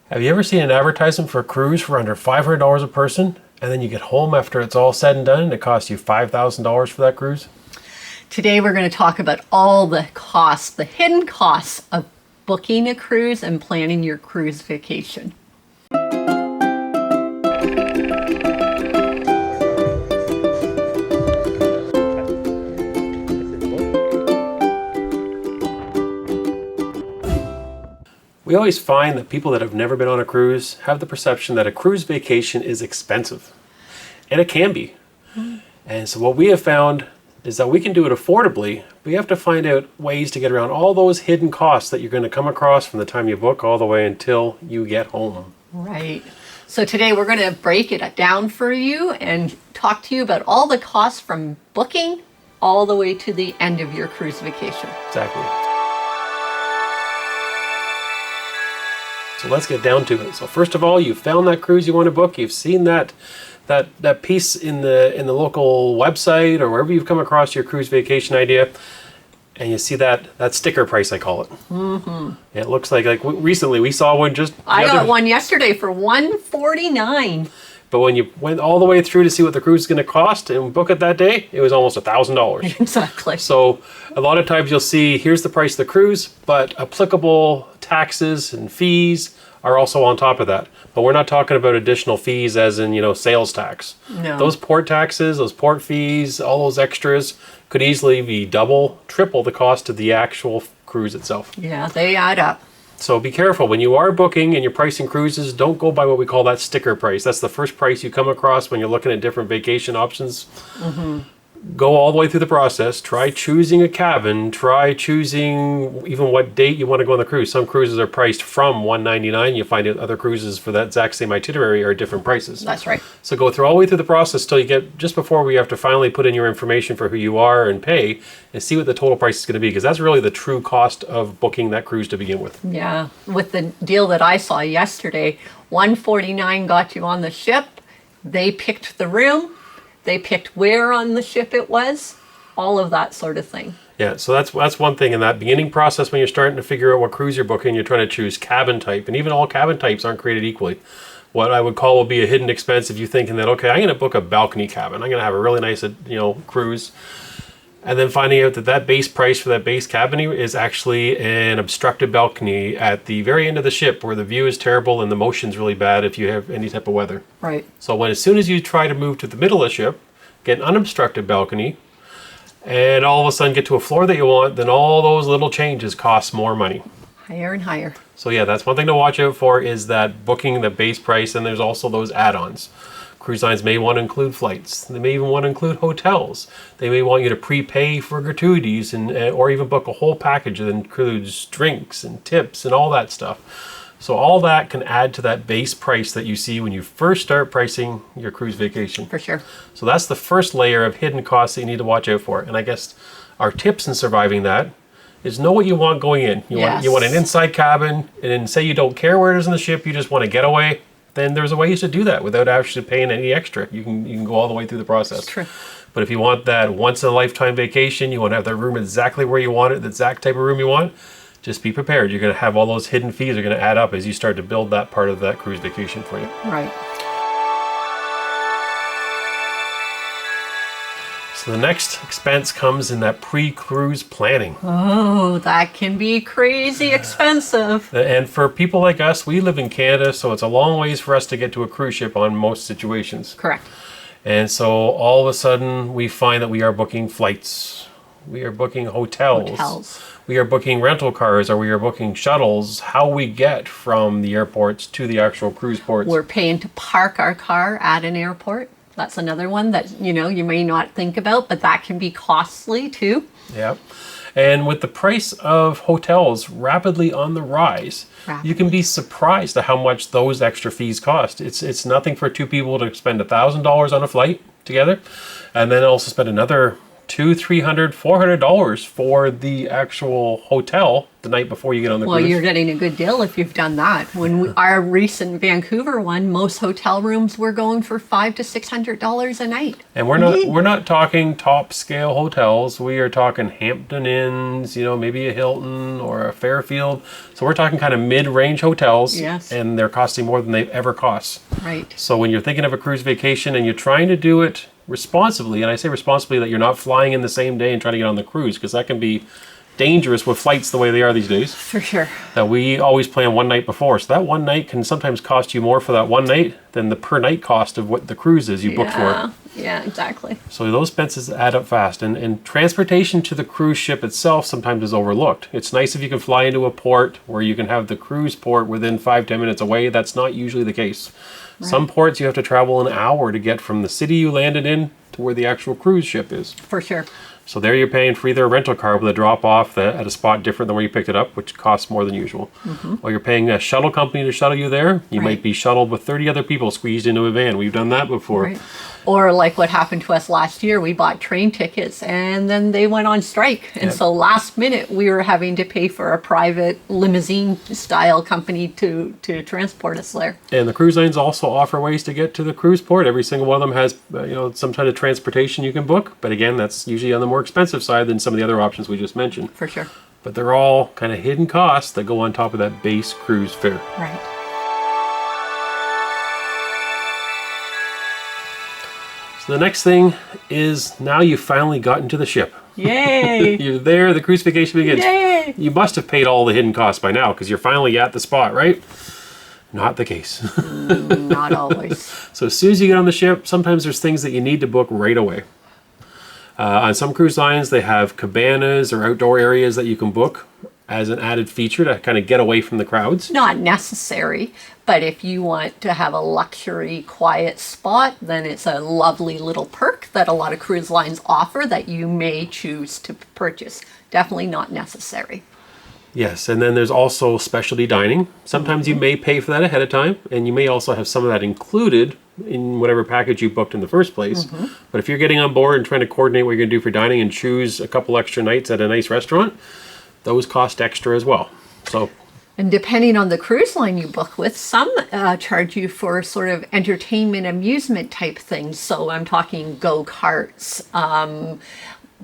Have you ever seen an advertisement for a cruise for under $500 a person, and then you get home after it's all said and done and it costs you $5,000 for that cruise? Today we're going to talk about all the costs, the hidden costs of booking a cruise and planning your cruise vacation. We always find that people that have never been on a cruise have the perception that a cruise vacation is expensive. And it can be. And so what we have found is that we can do it affordably, but you have to find out ways to get around all those hidden costs that you're going to come across from the time you book all the way until you get home. Right. So today we're going to break it down for you and talk to you about all the costs from booking all the way to the end of your cruise vacation. Exactly. So let's get down to it. So first of all, you've found that cruise you want to book. You've seen that piece in the local website or wherever you've come across your cruise vacation idea, and you see that sticker price, I call it. Mm-hmm. It looks like recently we saw one just. I got one yesterday for $149. But when you went all the way through to see what the cruise is going to cost and book it that day, it was almost $1,000. Exactly. So a lot of times you'll see, here's the price of the cruise, but applicable taxes and fees are also on top of that. But we're not talking about additional fees as in, sales tax. No. Those port taxes, those port fees, all those extras could easily be double, triple the cost of the actual cruise itself. Yeah, they add up. So be careful. When you are booking and you're pricing cruises, don't go by what we call that sticker price. That's the first price you come across when you're looking at different vacation options. Mm-hmm. Go all the way through the process. Try choosing a cabin. Try choosing even what date you want to go on the cruise. Some cruises are priced from $199. You find out other cruises for that exact same itinerary are different prices. That's right. So go through all the way through the process till you get just before we have to finally put in your information for who you are and pay and see what the total price is going to be, because that's really the true cost of booking that cruise to begin with. Yeah, with the deal that I saw yesterday, $149 got you on the ship. They picked the room. They picked where on the ship it was, all of that sort of thing. Yeah, so that's one thing in that beginning process when you're starting to figure out what cruise you're booking, you're trying to choose cabin type, and even all cabin types aren't created equally. What I would call will be a hidden expense if you're thinking that, okay, I'm going to book a balcony cabin. I'm going to have a really nice, cruise. And then finding out that base price for that base cabin is actually an obstructed balcony at the very end of the ship where the view is terrible and the motion's really bad if you have any type of weather. Right. So as soon as you try to move to the middle of the ship, get an unobstructed balcony, and all of a sudden get to a floor that you want, then all those little changes cost more money. Higher and higher. So yeah, that's one thing to watch out for, is that booking the base price, and there's also those add-ons. Cruise lines may want to include flights. They may even want to include hotels. They may want you to prepay for gratuities or even book a whole package that includes drinks and tips and all that stuff. So all that can add to that base price that you see when you first start pricing your cruise vacation. For sure. So that's the first layer of hidden costs that you need to watch out for. And I guess our tips in surviving that is know what you want going in. You want an inside cabin, and then say you don't care where it is in the ship, you just want to get away. Then there's a ways to do that without actually paying any extra. You can go all the way through the process. That's true. But if you want that once in a lifetime vacation, you want to have that room exactly where you want it, the exact type of room you want, just be prepared. You're going to have all those hidden fees are going to add up as you start to build that part of that cruise vacation for you. Right. So the next expense comes in that pre-cruise planning. Oh, that can be crazy expensive. And for people like us, we live in Canada, so it's a long ways for us to get to a cruise ship on most situations. Correct. And so all of a sudden we find that we are booking flights. We are booking hotels. We are booking rental cars, or we are booking shuttles. How we get from the airports to the actual cruise ports. We're paying to park our car at an airport. That's another one that, you may not think about, but that can be costly too. Yeah. And with the price of hotels rapidly on the rise, you can be surprised at how much those extra fees cost. It's nothing for two people to spend $1,000 on a flight together, and then also spend another $200, $300, $400 for the actual hotel the night before you get on the Well, cruise. you're getting a good deal if you've done that. Our recent Vancouver one, most hotel rooms were going for $500 to $600 a night. And we're not talking top scale hotels. We are talking Hampton Inns, maybe a Hilton or a Fairfield. So we're talking kind of mid-range hotels. Yes. And they're costing more than they've ever cost. Right. So when you're thinking of a cruise vacation and you're trying to do it responsibly, and I say responsibly that you're not flying in the same day and trying to get on the cruise, because that can be dangerous with flights the way they are these days. For sure. That we always plan one night before. So that one night can sometimes cost you more for that one night than the per night cost of what the cruise is you booked for. Yeah, exactly. So those expenses add up fast. And transportation to the cruise ship itself sometimes is overlooked. It's nice if you can fly into a port where you can have the cruise port within 5-10 minutes away. That's not usually the case. Right. Some ports you have to travel an hour to get from the city you landed in to where the actual cruise ship is. For sure. So there you're paying for either a rental car with a drop off at a spot different than where you picked it up, which costs more than usual. Or you're paying a shuttle company to shuttle you there. You might be shuttled with 30 other people squeezed into a van. We've done that before. Right. Or like what happened to us last year, we bought train tickets and then they went on strike. And so last minute we were having to pay for a private limousine style company to transport us there. And the cruise lines also offer ways to get to the cruise port. Every single one of them has some kind of transportation you can book. But again, that's usually on the more expensive side than some of the other options we just mentioned. For sure. But they're all kind of hidden costs that go on top of that base cruise fare. Right. So the next thing is now you've finally gotten to the ship. Yay! You're there, the cruise vacation begins. Yay! You must have paid all the hidden costs by now because you're finally at the spot, right? Not the case. Not always. So as soon as you get on the ship, sometimes there's things that you need to book right away. On some cruise lines, they have cabanas or outdoor areas that you can book as an added feature to kind of get away from the crowds. Not necessary, but if you want to have a luxury, quiet spot, then it's a lovely little perk that a lot of cruise lines offer that you may choose to purchase. Definitely not necessary. Yes, and then there's also specialty dining. Sometimes you may pay for that ahead of time, and you may also have some of that included in whatever package you booked in the first place. But if you're getting on board and trying to coordinate what you're going to do for dining and choose a couple extra nights at a nice restaurant, those cost extra as well. And depending on the cruise line you book with, some charge you for sort of entertainment, amusement type things. So I'm talking go-karts,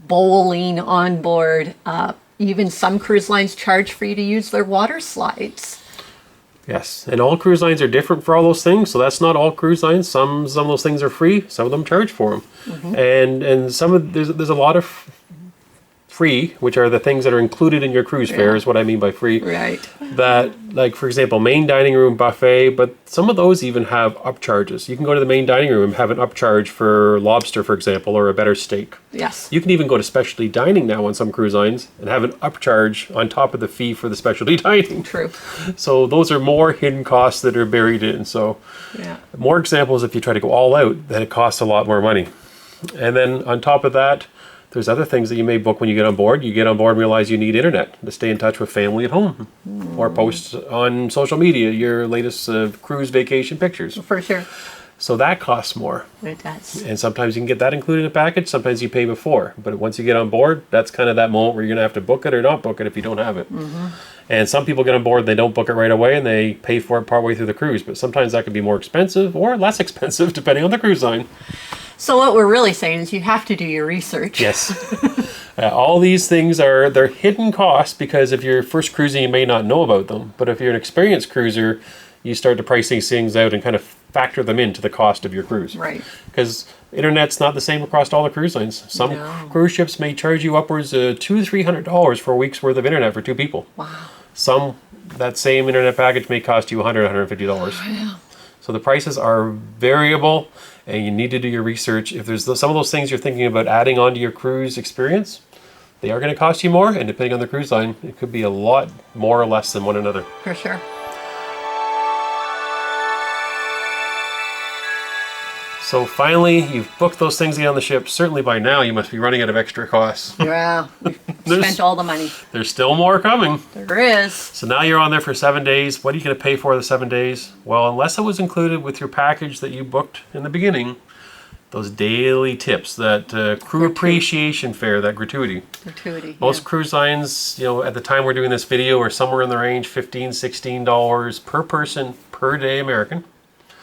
bowling on board. Even some cruise lines charge for you to use their water slides. Yes, and all cruise lines are different for all those things. So that's not all cruise lines. Some of those things are free. Some of them charge for them, and there's a lot of free, which are the things that are included in your cruise fare, is what I mean by free. Right. That, like, for example, main dining room buffet, but some of those even have upcharges. You can go to the main dining room and have an upcharge for lobster, for example, or a better steak. Yes. You can even go to specialty dining now on some cruise lines and have an upcharge on top of the fee for the specialty dining. True. So those are more hidden costs that are buried in. So more examples if you try to go all out, then it costs a lot more money. And then on top of that, there's other things that you may book when you get on board. You get on board and realize you need internet to stay in touch with family at home. Or post on social media your latest cruise vacation pictures. For sure. So that costs more. It does. And sometimes you can get that included in a package. Sometimes you pay before. But once you get on board, that's kind of that moment where you're going to have to book it or not book it if you don't have it. And some people get on board, they don't book it right away, and they pay for it partway through the cruise. But sometimes that can be more expensive or less expensive depending on the cruise line. So what we're really saying is you have to do your research. Yes. All these things they're hidden costs because if you're first cruising, you may not know about them. But if you're an experienced cruiser, you start to price these things out and kind of factor them into the cost of your cruise. Right. Because internet's not the same across all the cruise lines. Some cruise ships may charge you upwards of $200-300 for a week's worth of internet for two people. Wow. Some, that same internet package may cost you $100-150. Yeah. So the prices are variable, and you need to do your research. If there's some of those things you're thinking about adding onto your cruise experience, they are going to cost you more, and depending on the cruise line, it could be a lot more or less than one another. For sure. So finally, you've booked those things to get on the ship. Certainly by now, you must be running out of extra costs. Yeah, we've spent all the money. There's still more coming. There is. So now you're on there for 7 days. What are you going to pay for the 7 days? Well, unless it was included with your package that you booked in the beginning, those daily tips, that crew appreciation fare, that gratuity. Most cruise lines, at the time we're doing this video, are somewhere in the range $15, $16 per person per day American.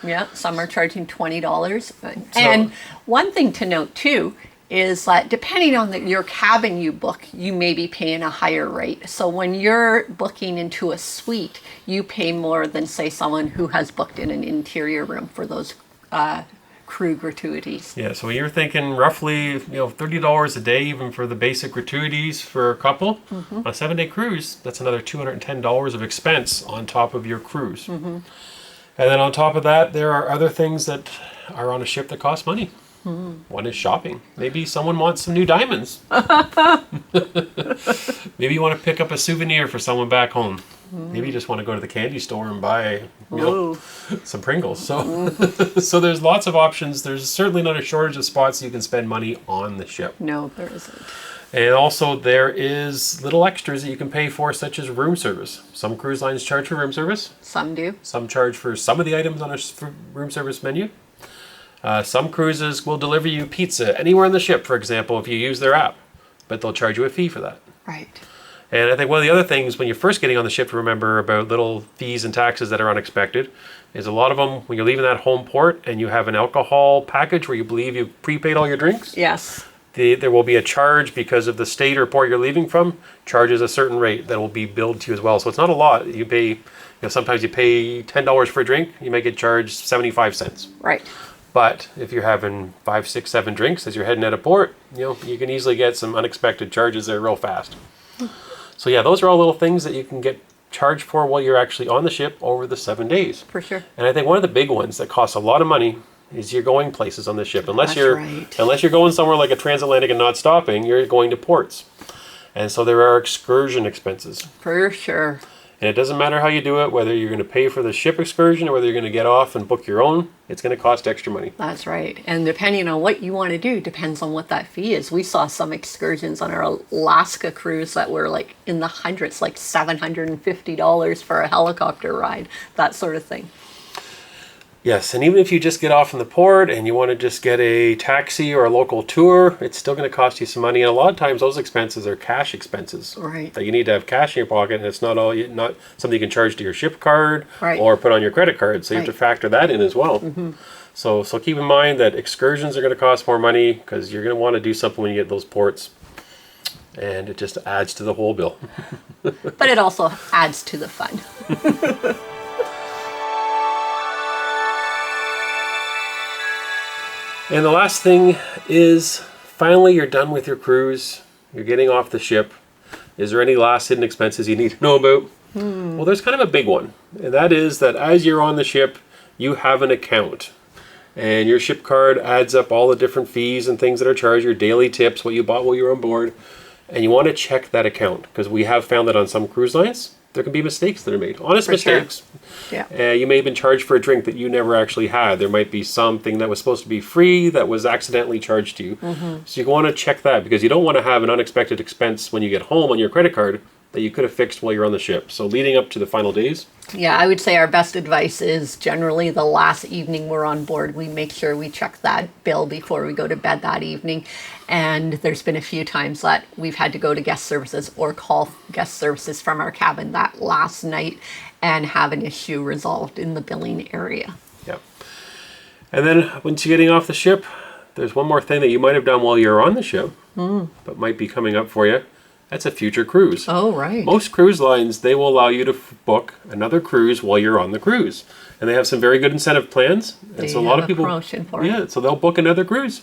Yeah, some are charging $20. And one thing to note too is that depending on your cabin you book, you may be paying a higher rate. So when you're booking into a suite, you pay more than, say, someone who has booked in an interior room for those crew gratuities. Yeah, so you're thinking roughly, $30 a day, even for the basic gratuities for a couple. On a 7-day cruise, that's another $210 of expense on top of your cruise. And then on top of that, there are other things that are on a ship that cost money. One is shopping. Maybe someone wants some new diamonds. Maybe you want to pick up a souvenir for someone back home. Maybe you just want to go to the candy store and buy some Pringles. So, so there's lots of options. There's certainly not a shortage of spots you can spend money on the ship. No, there isn't. And also there is little extras that you can pay for, such as room service. Some cruise lines charge for room service. Some do. Some charge for some of the items on a room service menu. Some cruises will deliver you pizza anywhere on the ship, for example, if you use their app, but they'll charge you a fee for that. Right. And I think one of the other things when you're first getting on the ship to remember about little fees and taxes that are unexpected is a lot of them, when you're leaving that home port and you have an alcohol package where you believe you've prepaid all your drinks. Yes. There will be a charge because of the state or port you're leaving from, charges a certain rate that will be billed to you as well. So it's not a lot. You pay, sometimes you pay $10 for a drink, you may get charged 75 cents. Right. But if you're having 5, 6, 7 drinks as you're heading out of port, you can easily get some unexpected charges there real fast. So yeah, those are all little things that you can get charged for while you're actually on the ship over the 7 days. For sure. And I think one of the big ones that costs a lot of money is you're going places on the ship. Unless you're going somewhere like a transatlantic and not stopping, you're going to ports. And so there are excursion expenses. For sure. And it doesn't matter how you do it, whether you're going to pay for the ship excursion or whether you're going to get off and book your own, it's going to cost extra money. That's right. And depending on what you want to do, depends on what that fee is. We saw some excursions on our Alaska cruise that were like in the hundreds, like $750 for a helicopter ride, that sort of thing. Yes, and even if you just get off in the port and you want to just get a taxi or a local tour, it's still going to cost you some money. And a lot of times those expenses are cash expenses. Right. That you need to have cash in your pocket, and it's not something you can charge to your ship card or put on your credit card. So you have to factor that in as well. So keep in mind that excursions are going to cost more money because you're going to want to do something when you get those ports. And it just adds to the whole bill. But it also adds to the fun. And the last thing is, finally you're done with your cruise, you're getting off the ship. Is there any last hidden expenses you need to know about? Well, there's kind of a big one, and that is that as you're on the ship, you have an account. And your ship card adds up all the different fees and things that are charged, your daily tips, what you bought while you were on board. And you want to check that account, because we have found that on some cruise lines, there can be mistakes that are made. Honest mistakes. Sure. Yeah. You may have been charged for a drink that you never actually had. There might be something that was supposed to be free that was accidentally charged to you. So you want to check that, because you don't want to have an unexpected expense when you get home on your credit card that you could have fixed while you're on the ship. So leading up to the final days. Yeah, I would say our best advice is generally the last evening we're on board, we make sure we check that bill before we go to bed that evening. And there's been a few times that we've had to go to guest services or call guest services from our cabin that last night and have an issue resolved in the billing area. Yeah. And then once you're getting off the ship, there's one more thing that you might have done while you're on the ship, but might be coming up for you. That's a future cruise. Oh, right. Most cruise lines, they will allow you to book another cruise while you're on the cruise. And they have some very good incentive plans. And so a lot of people, promotion for it. So they'll book another cruise.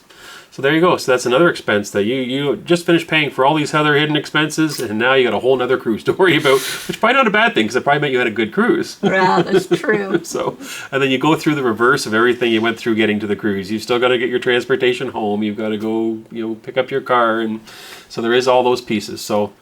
So there you go. So that's another expense that you just finished paying for all these other hidden expenses, and now you got a whole nother cruise to worry about, which probably not a bad thing, because it probably meant you had a good cruise. Yeah, that's true. So, and then you go through the reverse of everything you went through getting to the cruise. You've still got to get your transportation home. You've got to go, pick up your car, and so there is all those pieces. So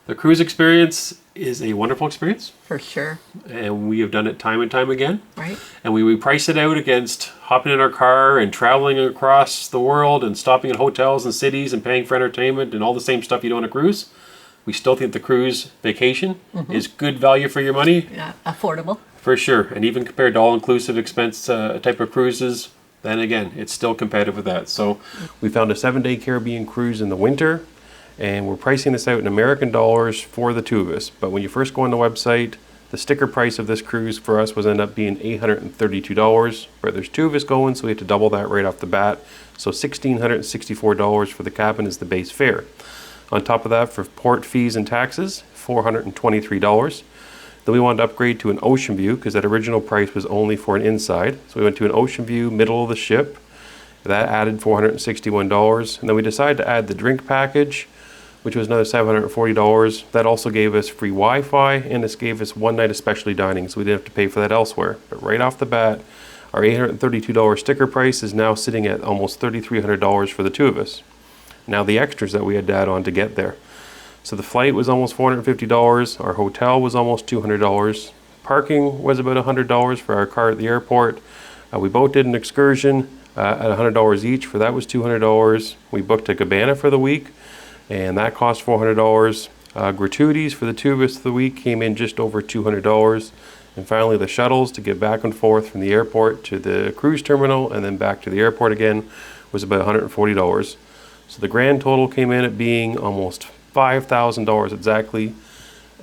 the cruise experience is a wonderful experience. For sure. And we have done it time and time again. Right. And we price it out against hopping in our car and traveling across the world and stopping at hotels and cities and paying for entertainment and all the same stuff you do on a cruise. We still think the cruise vacation is good value for your money. Yeah, affordable. For sure. And even compared to all-inclusive expense type of cruises, then again, it's still competitive with that. So we found a 7-day Caribbean cruise in the winter, and we're pricing this out in American dollars for the two of us. But when you first go on the website, the sticker price of this cruise for us was end up being $832, but there's two of us going, so we had to double that right off the bat. So $1,664 for the cabin is the base fare. On top of that, for port fees and taxes, $423. Then we wanted to upgrade to an ocean view because that original price was only for an inside. So we went to an ocean view, middle of the ship. That added $461. And then we decided to add the drink package, which was another $740. That also gave us free Wi-Fi, and this gave us one night of specialty dining, so we didn't have to pay for that elsewhere. But right off the bat, our $832 sticker price is now sitting at almost $3,300 for the two of us. Now the extras that we had to add on to get there. So the flight was almost $450. Our hotel was almost $200. Parking was about $100 for our car at the airport. We both did an excursion at $100 each. For that was $200. We booked a cabana for the week, and that cost $400. Gratuities for the two of us the week came in just over $200. And finally, the shuttles to get back and forth from the airport to the cruise terminal and then back to the airport again was about $140. So the grand total came in at being almost $5,000 exactly,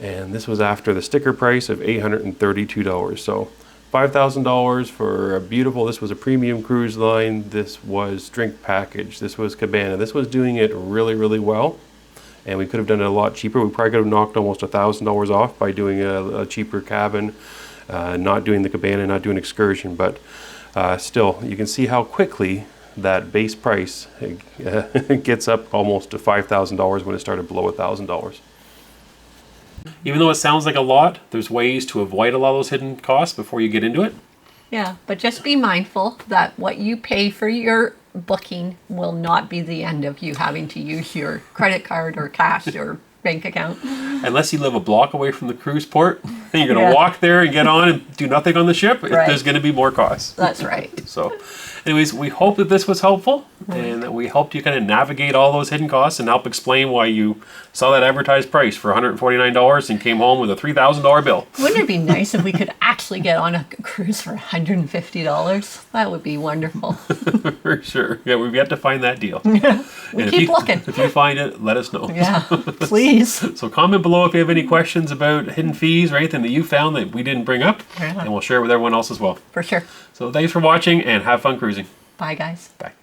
and this was after the sticker price of $832. So $5,000 for a beautiful, this was a premium cruise line, this was drink package, this was cabana, this was doing it really, really well, and we could have done it a lot cheaper. We probably could have knocked almost $1,000 off by doing a cheaper cabin, not doing the cabana, not doing excursion, but still, you can see how quickly that base price gets up almost to $5,000 when it started below $1,000. Even though it sounds like a lot, there's ways to avoid a lot of those hidden costs before you get into it. Yeah, but just be mindful that what you pay for your booking will not be the end of you having to use your credit card or cash or bank account. Unless you live a block away from the cruise port and you're going to walk there and get on and do nothing on the ship, Right. There's going to be more costs. That's right. So anyways, we hope that this was helpful and that we helped you kind of navigate all those hidden costs and help explain why you saw that advertised price for $149 and came home with a $3,000 bill. Wouldn't it be nice if we could actually get on a cruise for $150? That would be wonderful. For sure. Yeah, we've yet to find that deal. We keep looking. If you find it, let us know. Yeah, please. So comment below if you have any questions about hidden fees or anything that you found that we didn't bring up, Yeah. and we'll share it with everyone else as well. For sure. So thanks for watching and have fun cruising. Bye, guys. Bye.